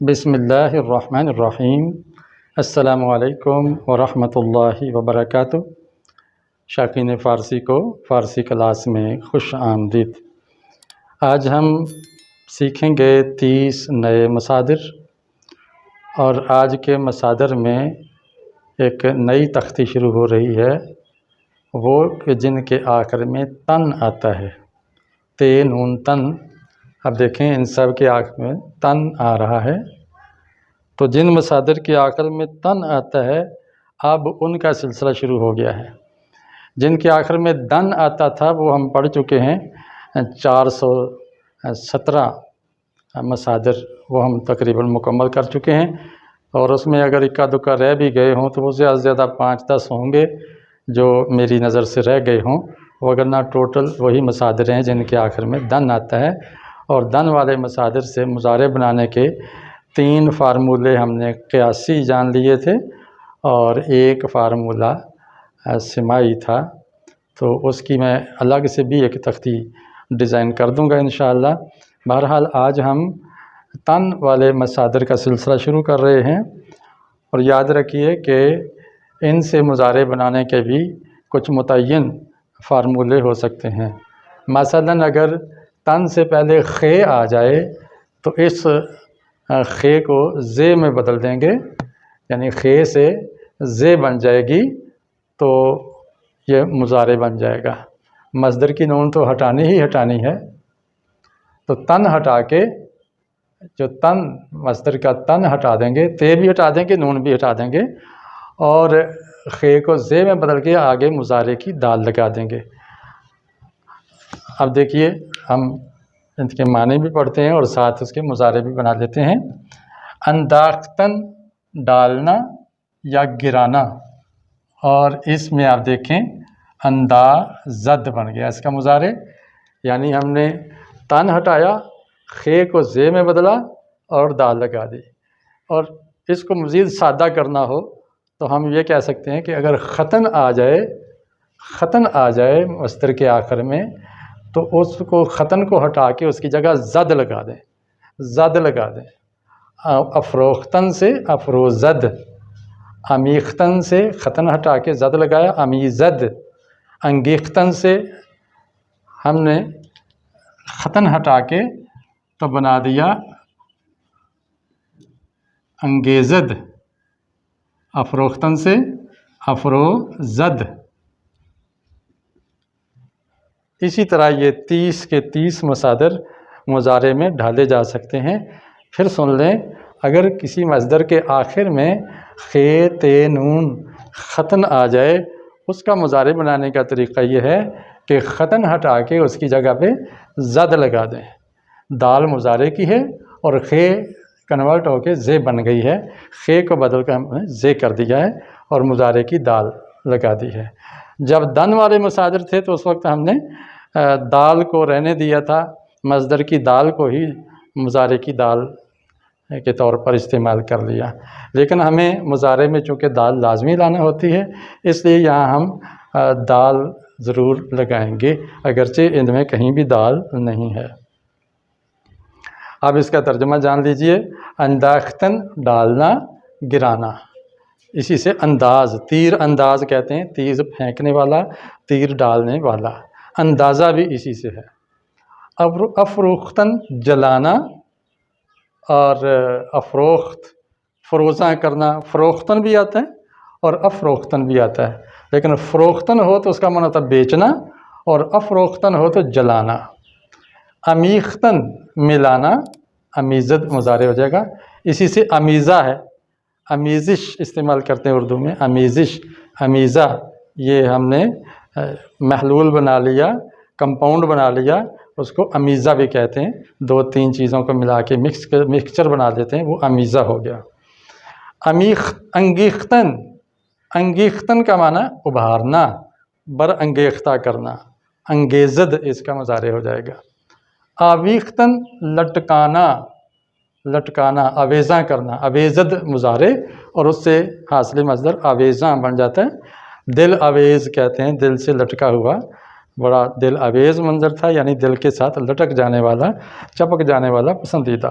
بسم اللہ الرحمن الرحیم۔ السلام علیکم ورحمۃ اللہ وبرکاتہ۔ شائقین فارسی کو فارسی کلاس میں خوش آمدید۔ آج ہم سیکھیں گے 30 نئے مصادر، اور آج کے مصادر میں ایک نئی تختی شروع ہو رہی ہے، وہ کہ جن کے آخر میں تن آتا ہے، تے نون تن۔ اب دیکھیں ان سب کے آخر میں تن آ رہا ہے، تو جن مصادر کے آخر میں تن آتا ہے اب ان کا سلسلہ شروع ہو گیا ہے۔ جن کے آخر میں دن آتا تھا وہ ہم پڑھ چکے ہیں، 417 مصادر وہ ہم تقریباً مکمل کر چکے ہیں، اور اس میں اگر اکا دکا رہ بھی گئے ہوں تو وہ زیادہ سے زیادہ 5-10 ہوں گے جو میری نظر سے رہ گئے ہوں، وگرنہ ٹوٹل وہی مصادر ہیں جن کے آخر میں دن آتا ہے۔ اور دن والے مصادر سے مضارع بنانے کے 3 فارمولے ہم نے قیاسی جان لیے تھے، اور ایک فارمولہ سماعی تھا، تو اس کی میں الگ سے بھی ایک تختی ڈیزائن کر دوں گا انشاءاللہ۔ بہرحال آج ہم تن والے مصادر کا سلسلہ شروع کر رہے ہیں، اور یاد رکھیے کہ ان سے مضارع بنانے کے بھی کچھ متعین فارمولے ہو سکتے ہیں۔ مثلاً اگر تن سے پہلے خے آ جائے تو اس خے کو زے میں بدل دیں گے، یعنی خے سے زے بن جائے گی تو یہ مضارع بن جائے گا۔ مصدر کی نون تو ہٹانی ہی ہٹانی ہے، تو تن ہٹا کے جو تن مصدر کا تن ہٹا دیں گے، تے بھی ہٹا دیں گے، نون بھی ہٹا دیں گے، اور خے کو زے میں بدل کے آگے مضارع کی دال لگا دیں گے۔ اب دیکھیے ہم ان کے معنی بھی پڑھتے ہیں اور ساتھ اس کے مضارع بھی بنا لیتے ہیں۔ انداختن ڈالنا یا گرانا، اور اس میں آپ دیکھیں اندازد بن گیا اس کا مضارع، یعنی ہم نے تن ہٹایا، خے کو زے میں بدلا اور دال لگا دی۔ اور اس کو مزید سادہ کرنا ہو تو ہم یہ کہہ سکتے ہیں کہ اگر ختن آ جائے مصدر کے آخر میں، تو اس کو ختن کو ہٹا کے اس کی جگہ زد لگا دیں۔ افروختن سے افروزد، امیختن سے ختن ہٹا کے زد لگایا، امیزد۔ انگیختن سے ہم نے ختن ہٹا کے تو بنا دیا انگیزد۔ افروختن سے افروزد۔ اسی طرح یہ 30 کے 30 مصادر مضارع میں ڈھالے جا سکتے ہیں۔ پھر سن لیں، اگر کسی مصدر کے آخر میں خے تے نون ختن آ جائے، اس کا مضارع بنانے کا طریقہ یہ ہے کہ ختن ہٹا کے اس کی جگہ پہ زد لگا دیں۔ دال مضارع کی ہے اور خے کنورٹ ہو کے زے بن گئی ہے، خے کو بدل کر ہم نے زے کر دیا ہے اور مضارع کی دال لگا دی ہے۔ جب دن والے مصادر تھے تو اس وقت ہم نے دال کو رہنے دیا تھا، مصدر کی دال کو ہی مضارع کی دال کے طور پر استعمال کر لیا، لیکن ہمیں مضارع میں چونکہ دال لازمی لانا ہوتی ہے، اس لیے یہاں ہم دال ضرور لگائیں گے، اگرچہ ان میں کہیں بھی دال نہیں ہے۔ اب اس کا ترجمہ جان لیجئے۔ انداختن ڈالنا، گرانا، اسی سے انداز، تیر انداز کہتے ہیں، تیر پھینکنے والا، تیر ڈالنے والا، اندازہ بھی اسی سے ہے۔ افروختن جلانا، اور افروخت فروزاں کرنا، فروختن بھی آتا ہے اور افروختن بھی آتا ہے، لیکن فروختن ہو تو اس کا معنی ہوتا ہے بیچنا، اور افروختن ہو تو جلانا۔ امیختن ملانا، امیزد مضارع ہو جائے گا، اسی سے امیزہ ہے، امیزش استعمال کرتے ہیں اردو میں، امیزش، امیزہ، یہ ہم نے محلول بنا لیا، کمپاؤنڈ بنا لیا، اس کو امیزہ بھی کہتے ہیں، 2-3 چیزوں کو ملا کے مکسچر بنا دیتے ہیں، وہ امیزہ ہو گیا۔ انگیختن، انگیختن کا معنی ابھارنا، برانگیختہ کرنا، انگیزد اس کا مضارع ہو جائے گا۔ آویختن لٹکانا، لٹکانا، آویزاں کرنا، آویزد مضارع اور اس سے حاصل مصدر آویزاں بن جاتا ہے۔ دل آویز کہتے ہیں، دل سے لٹکا ہوا، بڑا دل آویز منظر تھا، یعنی دل کے ساتھ لٹک جانے والا، چپک جانے والا، پسندیدہ۔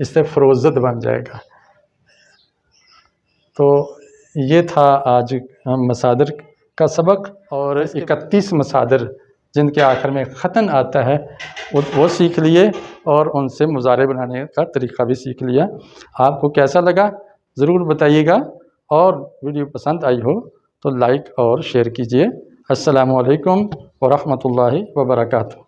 اس سے فروزد بن جائے گا۔ تو یہ تھا آج مصادر کا سبق، اور 31 مصادر جن کے آخر میں ختن آتا ہے وہ سیکھ لیے، اور ان سے مضارع بنانے کا طریقہ بھی سیکھ لیا۔ آپ کو کیسا لگا ضرور بتائیے گا، اور ویڈیو پسند آئی ہو تو لائک اور شیئر کیجیے۔ السلام علیکم ورحمۃ اللہ وبرکاتہ۔